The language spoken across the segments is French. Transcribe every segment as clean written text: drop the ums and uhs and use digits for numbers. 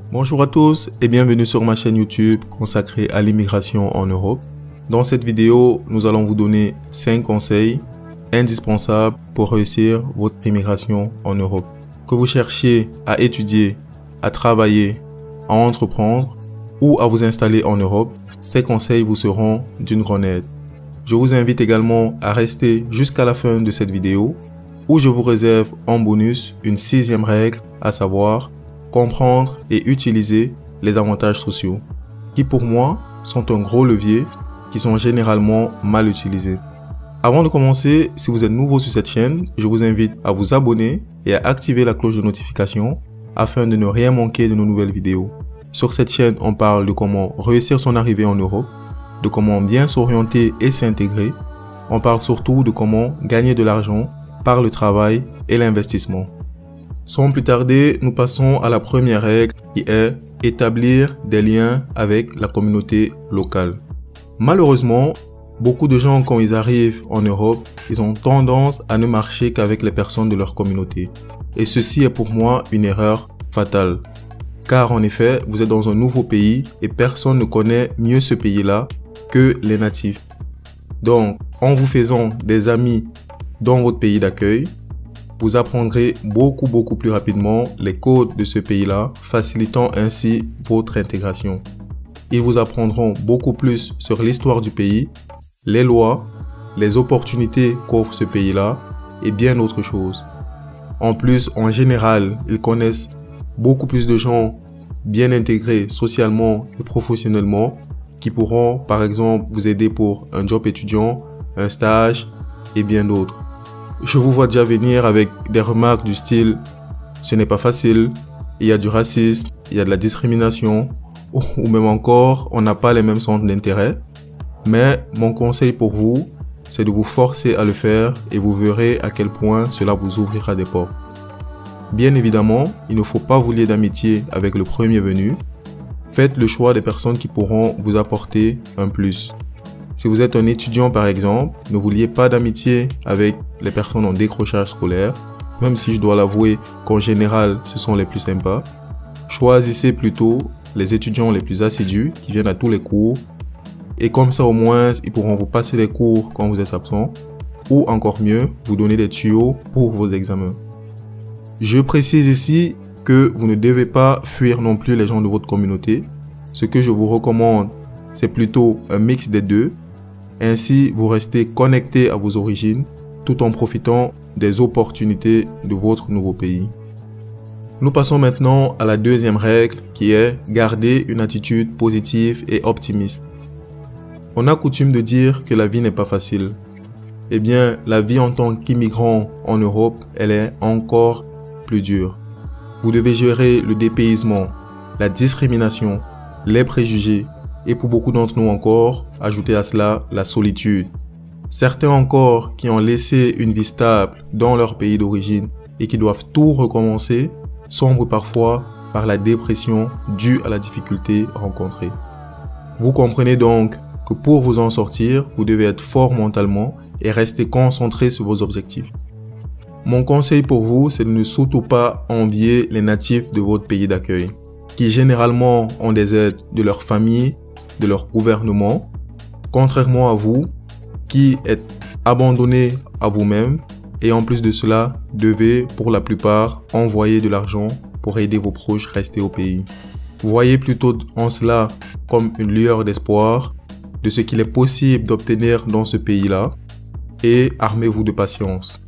Bonjour à tous et bienvenue sur ma chaîne YouTube consacrée à l'immigration en Europe. Dans cette vidéo, nous allons vous donner 5 conseils indispensables pour réussir votre immigration en Europe. Que vous cherchiez à étudier, à travailler, à entreprendre ou à vous installer en Europe, ces conseils vous seront d'une grande aide. Je vous invite également à rester jusqu'à la fin de cette vidéo où je vous réserve en bonus une 6e règle, à savoir comprendre et utiliser les avantages sociaux, qui pour moi sont un gros levier qui sont généralement mal utilisés. Avant de commencer, si vous êtes nouveau sur cette chaîne, je vous invite à vous abonner et à activer la cloche de notification afin de ne rien manquer de nos nouvelles vidéos. Sur cette chaîne, on parle de comment réussir son arrivée en Europe, de comment bien s'orienter et s'intégrer. On parle surtout de comment gagner de l'argent par le travail et l'investissement. Sans plus tarder, nous passons à la première règle qui est établir des liens avec la communauté locale. Malheureusement, beaucoup de gens quand ils arrivent en Europe, ils ont tendance à ne marcher qu'avec les personnes de leur communauté. Et ceci est pour moi une erreur fatale. Car en effet, vous êtes dans un nouveau pays et personne ne connaît mieux ce pays-là que les natifs. Donc, en vous faisant des amis dans votre pays d'accueil, vous apprendrez beaucoup plus rapidement les codes de ce pays-là, facilitant ainsi votre intégration. Ils vous apprendront beaucoup plus sur l'histoire du pays, les lois, les opportunités qu'offre ce pays-là et bien d'autres choses. En plus, en général, ils connaissent beaucoup plus de gens bien intégrés socialement et professionnellement qui pourront par exemple vous aider pour un job étudiant, un stage et bien d'autres. Je vous vois déjà venir avec des remarques du style « ce n'est pas facile », il y a du racisme, il y a de la discrimination ou même encore on n'a pas les mêmes centres d'intérêt. Mais mon conseil pour vous, c'est de vous forcer à le faire et vous verrez à quel point cela vous ouvrira des portes. Bien évidemment, il ne faut pas vous lier d'amitié avec le premier venu. Faites le choix des personnes qui pourront vous apporter un plus. Si vous êtes un étudiant par exemple, ne vous liez pas d'amitié avec les personnes en décrochage scolaire, même si je dois l'avouer qu'en général ce sont les plus sympas. Choisissez plutôt les étudiants les plus assidus qui viennent à tous les cours et comme ça au moins ils pourront vous passer les cours quand vous êtes absent ou encore mieux vous donner des tuyaux pour vos examens. Je précise ici que vous ne devez pas fuir non plus les gens de votre communauté. Ce que je vous recommande, c'est plutôt un mix des deux. Ainsi, vous restez connecté à vos origines tout en profitant des opportunités de votre nouveau pays. Nous passons maintenant à la deuxième règle qui est garder une attitude positive et optimiste. On a coutume de dire que la vie n'est pas facile. Eh bien, la vie en tant qu'immigrant en Europe, elle est encore plus dure. Vous devez gérer le dépaysement, la discrimination, les préjugés et pour beaucoup d'entre nous encore, ajouter à cela la solitude. Certains encore qui ont laissé une vie stable dans leur pays d'origine et qui doivent tout recommencer, sombrent parfois par la dépression due à la difficulté rencontrée. Vous comprenez donc que pour vous en sortir, vous devez être fort mentalement et rester concentré sur vos objectifs. Mon conseil pour vous, c'est de ne surtout pas envier les natifs de votre pays d'accueil, qui généralement ont des aides de leur famille, de leur gouvernement, contrairement à vous, qui êtes abandonnés à vous-même et en plus de cela, devez pour la plupart envoyer de l'argent pour aider vos proches restés au pays. Voyez plutôt en cela comme une lueur d'espoir de ce qu'il est possible d'obtenir dans ce pays-là et armez-vous de patience.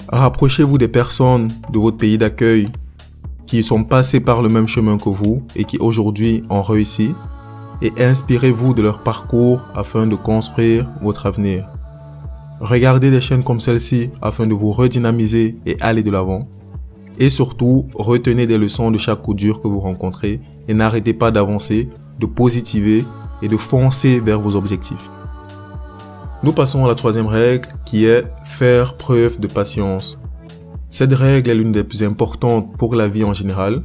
Rapprochez-vous des personnes de votre pays d'accueil qui sont passées par le même chemin que vous et qui aujourd'hui ont réussi et inspirez-vous de leur parcours afin de construire votre avenir. Regardez des chaînes comme celle-ci afin de vous redynamiser et aller de l'avant. Et surtout, retenez des leçons de chaque coup dur que vous rencontrez et n'arrêtez pas d'avancer, de positiver et de foncer vers vos objectifs. Nous passons à la troisième règle qui est faire preuve de patience. Cette règle est l'une des plus importantes pour la vie en général,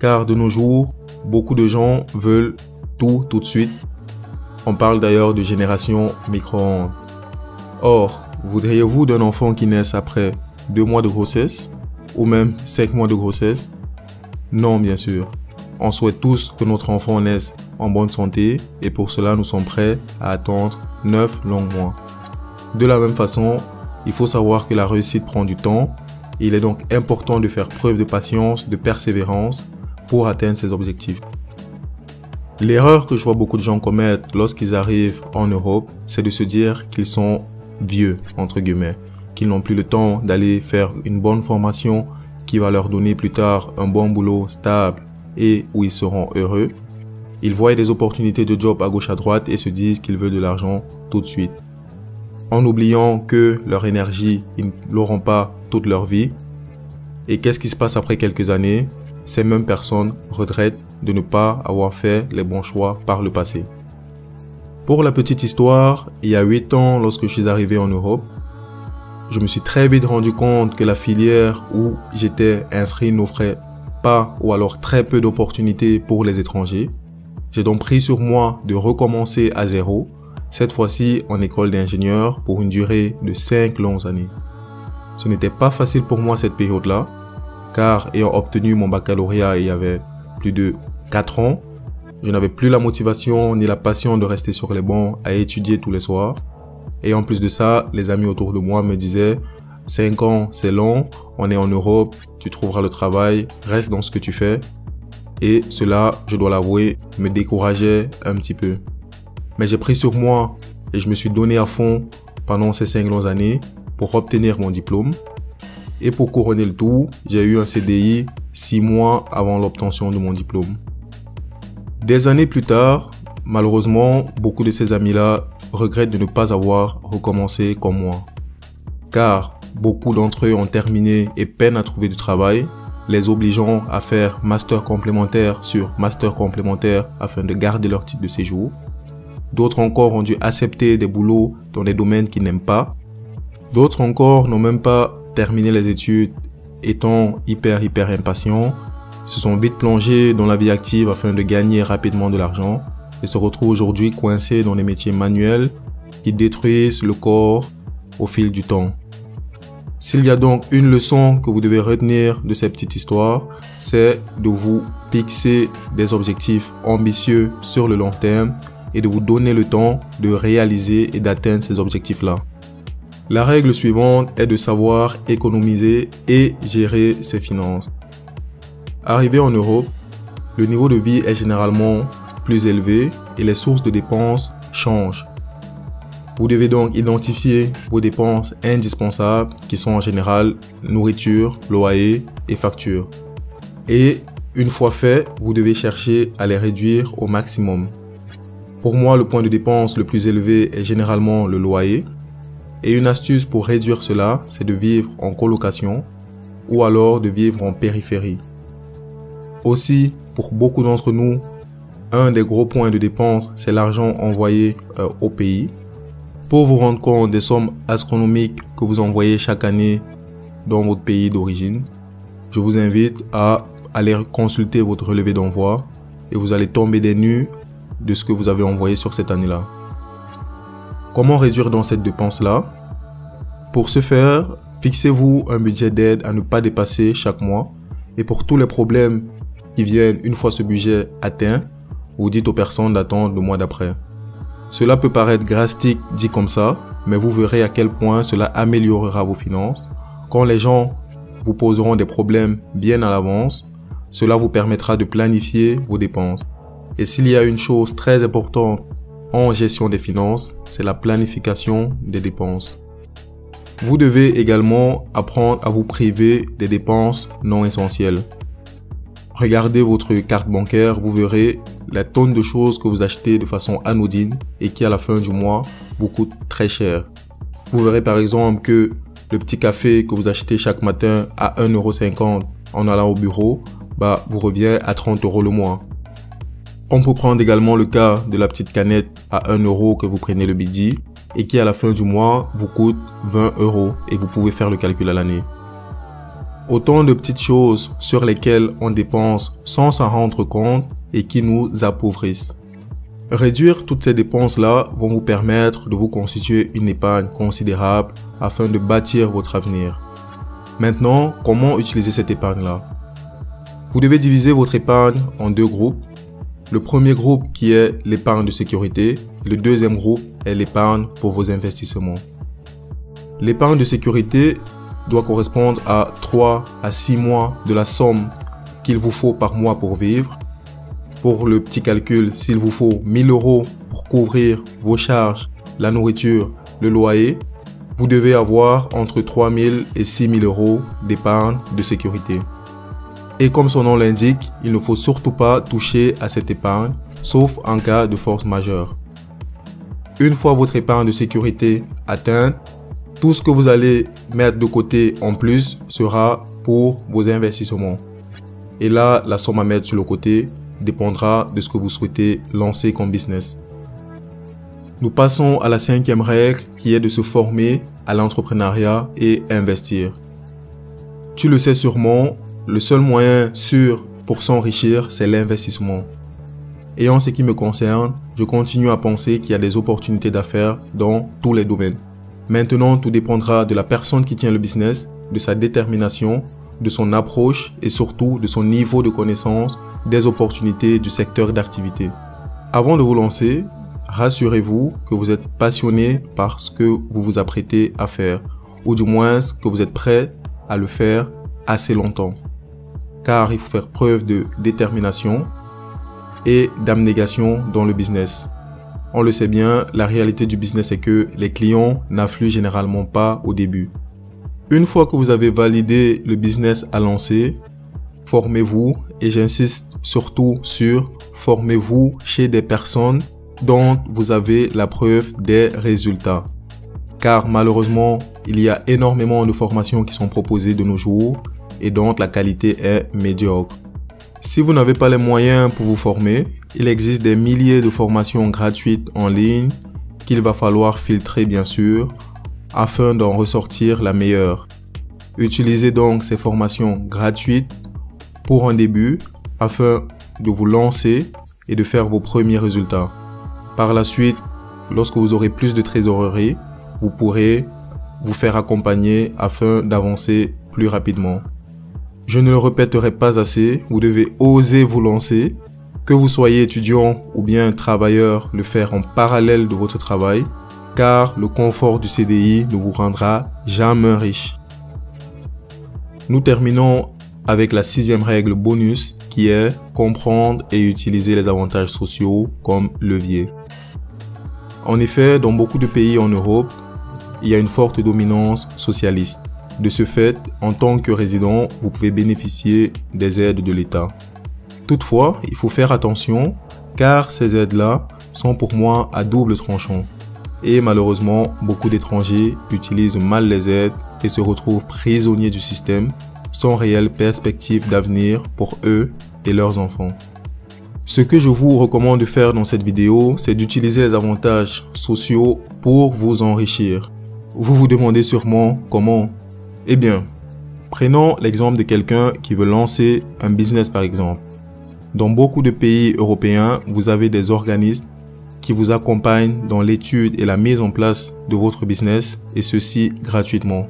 car de nos jours, beaucoup de gens veulent tout de suite. On parle d'ailleurs de génération micro-ondes. Or, voudriez-vous d'un enfant qui naisse après 2 mois de grossesse ou même 5 mois de grossesse? Non, bien sûr. On souhaite tous que notre enfant naisse en bonne santé et pour cela nous sommes prêts à attendre 9 longs mois. De la même façon, il faut savoir que la réussite prend du temps et il est donc important de faire preuve de patience, de persévérance pour atteindre ses objectifs. L'erreur que je vois beaucoup de gens commettre lorsqu'ils arrivent en Europe, c'est de se dire qu'ils sont vieux, entre guillemets, qu'ils n'ont plus le temps d'aller faire une bonne formation qui va leur donner plus tard un bon boulot stable et où ils seront heureux. Ils voient des opportunités de job à gauche à droite et se disent qu'ils veulent de l'argent tout de suite. En oubliant que leur énergie, ils ne l'auront pas toute leur vie. Et qu'est-ce qui se passe après quelques années? Ces mêmes personnes regrettent de ne pas avoir fait les bons choix par le passé. Pour la petite histoire, il y a 8 ans, lorsque je suis arrivé en Europe, je me suis très vite rendu compte que la filière où j'étais inscrit n'offrait pas ou alors très peu d'opportunités pour les étrangers. J'ai donc pris sur moi de recommencer à zéro, cette fois-ci en école d'ingénieur pour une durée de 5 longues années. Ce n'était pas facile pour moi cette période-là, car ayant obtenu mon baccalauréat il y avait plus de 4 ans, je n'avais plus la motivation ni la passion de rester sur les bancs à étudier tous les soirs. Et en plus de ça, les amis autour de moi me disaient « 5 ans, c'est long, on est en Europe, tu trouveras le travail, reste dans ce que tu fais. » Et cela, je dois l'avouer, me décourageait un petit peu. Mais j'ai pris sur moi et je me suis donné à fond pendant ces 5 longues années pour obtenir mon diplôme. Et pour couronner le tout, j'ai eu un CDI 6 mois avant l'obtention de mon diplôme. Des années plus tard, malheureusement, beaucoup de ces amis-là regrettent de ne pas avoir recommencé comme moi. Car beaucoup d'entre eux ont terminé et peinent à trouver du travail, les obligeant à faire master complémentaire sur master complémentaire afin de garder leur titre de séjour. D'autres encore ont dû accepter des boulots dans des domaines qu'ils n'aiment pas. D'autres encore n'ont même pas terminé les études étant hyper impatients, se sont vite plongés dans la vie active afin de gagner rapidement de l'argent et se retrouvent aujourd'hui coincés dans des métiers manuels qui détruisent le corps au fil du temps. S'il y a donc une leçon que vous devez retenir de cette petite histoire, c'est de vous fixer des objectifs ambitieux sur le long terme et de vous donner le temps de réaliser et d'atteindre ces objectifs-là. La règle suivante est de savoir économiser et gérer ses finances. Arrivé en Europe, le niveau de vie est généralement plus élevé et les sources de dépenses changent. Vous devez donc identifier vos dépenses indispensables qui sont en général nourriture, loyer et factures. Et une fois fait, vous devez chercher à les réduire au maximum. Pour moi, le point de dépense le plus élevé est généralement le loyer. Et une astuce pour réduire cela, c'est de vivre en colocation ou alors de vivre en périphérie. Aussi, pour beaucoup d'entre nous, un des gros points de dépense, c'est l'argent envoyé au pays. Pour vous rendre compte des sommes astronomiques que vous envoyez chaque année dans votre pays d'origine, je vous invite à aller consulter votre relevé d'envoi et vous allez tomber des nues de ce que vous avez envoyé sur cette année-là. Comment réduire dans cette dépense-là? Pour ce faire, fixez-vous un budget d'aide à ne pas dépasser chaque mois et pour tous les problèmes qui viennent une fois ce budget atteint, vous dites aux personnes d'attendre le mois d'après. Cela peut paraître drastique dit comme ça, mais vous verrez à quel point cela améliorera vos finances. Quand les gens vous poseront des problèmes bien à l'avance, cela vous permettra de planifier vos dépenses. Et s'il y a une chose très importante en gestion des finances, c'est la planification des dépenses. Vous devez également apprendre à vous priver des dépenses non essentielles. Regardez votre carte bancaire, vous verrez la tonne de choses que vous achetez de façon anodine et qui à la fin du mois vous coûtent très cher. Vous verrez par exemple que le petit café que vous achetez chaque matin à 1,50 € en allant au bureau, vous revient à 30 € le mois. On peut prendre également le cas de la petite canette à 1 € que vous prenez le midi et qui à la fin du mois vous coûte 20 € et vous pouvez faire le calcul à l'année. Autant de petites choses sur lesquelles on dépense sans s'en rendre compte et qui nous appauvrissent. Réduire toutes ces dépenses-là vont vous permettre de vous constituer une épargne considérable afin de bâtir votre avenir. Maintenant, comment utiliser cette épargne-là? Vous devez diviser votre épargne en deux groupes. Le premier groupe qui est l'épargne de sécurité, le deuxième groupe est l'épargne pour vos investissements. L'épargne de sécurité doit correspondre à 3 à 6 mois de la somme qu'il vous faut par mois pour vivre. Pour le petit calcul, s'il vous faut 1000 € pour couvrir vos charges, la nourriture, le loyer, vous devez avoir entre 3000 et 6000 € d'épargne de sécurité. Et comme son nom l'indique, il ne faut surtout pas toucher à cette épargne, sauf en cas de force majeure. Une fois votre épargne de sécurité atteinte, tout ce que vous allez mettre de côté en plus sera pour vos investissements. Et là, la somme à mettre sur le côté dépendra de ce que vous souhaitez lancer comme business. Nous passons à la 5e règle qui est de se former à l'entrepreneuriat et investir. Tu le sais sûrement, le seul moyen sûr pour s'enrichir, c'est l'investissement. Et en ce qui me concerne, je continue à penser qu'il y a des opportunités d'affaires dans tous les domaines. Maintenant, tout dépendra de la personne qui tient le business, de sa détermination, de son approche et surtout de son niveau de connaissance des opportunités du secteur d'activité. Avant de vous lancer, rassurez-vous que vous êtes passionné par ce que vous vous apprêtez à faire, ou du moins que vous êtes prêt à le faire assez longtemps. Car il faut faire preuve de détermination et d'abnégation dans le business. On le sait bien, la réalité du business est que les clients n'affluent généralement pas au début. Une fois que vous avez validé le business à lancer, formez-vous et j'insiste surtout sur formez-vous chez des personnes dont vous avez la preuve des résultats. Car malheureusement, il y a énormément de formations qui sont proposées de nos jours et dont la qualité est médiocre. Si vous n'avez pas les moyens pour vous former, il existe des milliers de formations gratuites en ligne qu'il va falloir filtrer bien sûr afin d'en ressortir la meilleure. Utilisez donc ces formations gratuites pour un début afin de vous lancer et de faire vos premiers résultats. Par la suite, lorsque vous aurez plus de trésorerie, vous pourrez vous faire accompagner afin d'avancer plus rapidement. Je ne le répéterai pas assez, vous devez oser vous lancer, que vous soyez étudiant ou bien travailleur, le faire en parallèle de votre travail, car le confort du CDI ne vous rendra jamais riche. Nous terminons avec la 6e règle bonus qui est comprendre et utiliser les avantages sociaux comme levier. En effet, dans beaucoup de pays en Europe, il y a une forte dominance socialiste. De ce fait, en tant que résident, vous pouvez bénéficier des aides de l'État. Toutefois, il faut faire attention car ces aides-là sont pour moi à double tranchant. Et malheureusement, beaucoup d'étrangers utilisent mal les aides et se retrouvent prisonniers du système sans réelle perspective d'avenir pour eux et leurs enfants. Ce que je vous recommande de faire dans cette vidéo, c'est d'utiliser les avantages sociaux pour vous enrichir. Vous vous demandez sûrement comment? Eh bien, prenons l'exemple de quelqu'un qui veut lancer un business par exemple. Dans beaucoup de pays européens, vous avez des organismes qui vous accompagnent dans l'étude et la mise en place de votre business et ceci gratuitement.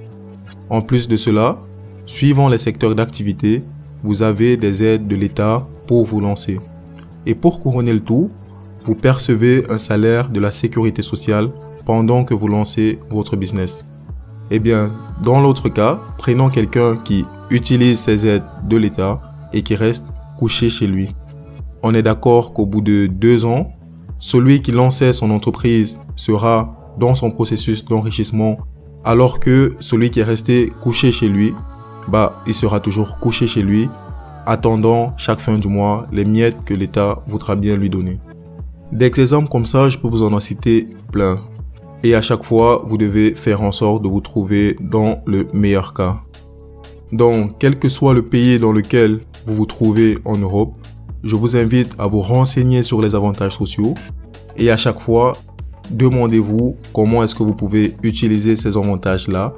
En plus de cela, suivant les secteurs d'activité, vous avez des aides de l'État pour vous lancer. Et pour couronner le tout, vous percevez un salaire de la sécurité sociale pendant que vous lancez votre business. Eh bien, dans l'autre cas, prenons quelqu'un qui utilise ces aides de l'État et qui reste couché chez lui. On est d'accord qu'au bout de 2 ans, celui qui lançait son entreprise sera dans son processus d'enrichissement, alors que celui qui est resté couché chez lui, il sera toujours couché chez lui, attendant chaque fin du mois les miettes que l'État voudra bien lui donner. Des exemples comme ça, je peux vous en citer plein. Et à chaque fois, vous devez faire en sorte de vous trouver dans le meilleur cas. Donc, quel que soit le pays dans lequel vous vous trouvez en Europe, je vous invite à vous renseigner sur les avantages sociaux et à chaque fois, demandez-vous comment est-ce que vous pouvez utiliser ces avantages-là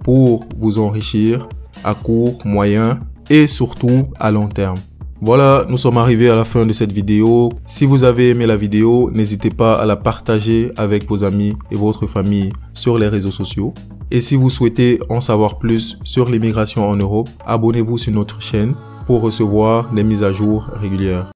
pour vous enrichir à court, moyen et surtout à long terme. Voilà, nous sommes arrivés à la fin de cette vidéo. Si vous avez aimé la vidéo, n'hésitez pas à la partager avec vos amis et votre famille sur les réseaux sociaux. Et si vous souhaitez en savoir plus sur l'immigration en Europe, abonnez-vous sur notre chaîne pour recevoir des mises à jour régulières.